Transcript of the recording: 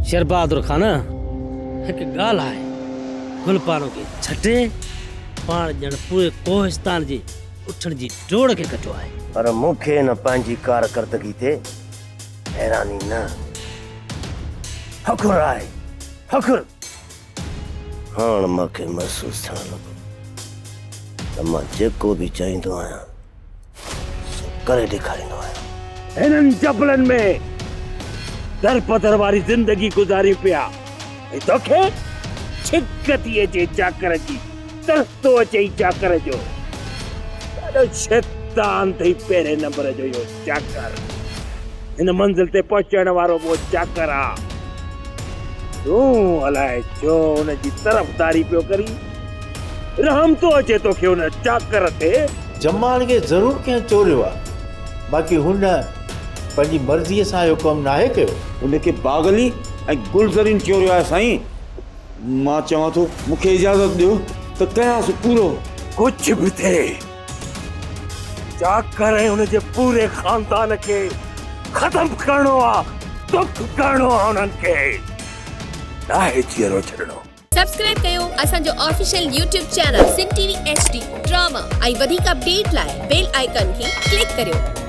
शरबहादुर खान एक ॻाल्हि आहे, गुलपानो खे छटे पाण ॼण पूरे कोहिस्तान जी उठण जी डोड़ खे कटियो आहे। पर मूंखे न पंहिंजी कारकर्दगी ते हैरानी न, फ़ख़ुरु आहे, फ़ख़ुरु। हाणे मूंखे महसूस थियण लॻो त मां जेको बि चाहींदो आहियां सो करे ॾेखारींदो आहियां। हिननि जबलनि में दरपदर वारी ज़िंदगी गुज़ारी पिया ऐं तोखे छिक थी अचे चाकर जी, तरस थो अचे चाकर जो। ॾाढो शैतान अथई पहिरें नंबर जो इहो चाकर। हिन मंज़िल ते पहुचण वारो वो चाकर आहे। तूं अलाए छो हुनजी तरफ़दारी पियो करी। रहम तो अचे तोखे हुन चाकर ते। जमाल खे ज़रूर कंहिं चोरियो आहे, बाक़ी हुन पंहिंजी मर्ज़ीअ सां इहो कमु नाहे कयो। उनखे पागली ऐं गुलज़रीन चोरियो आहे साईं। मां चवां थो मूंखे इजाज़त ॾियो त कयांसि पूरो। कुछ भी थे, चाकर ऐं हुनजे पूरे खानदान खे ख़त्म करणो आहे, दुख करणो आहे उन्हनि खे, नाहे चीरो छॾणो। सब्सक्राइब कयो असांजो official YouTube channel Sindh TV HD drama ऐं वधीक अपडेट लाइ बेल आइकन खे क्लिक करियो।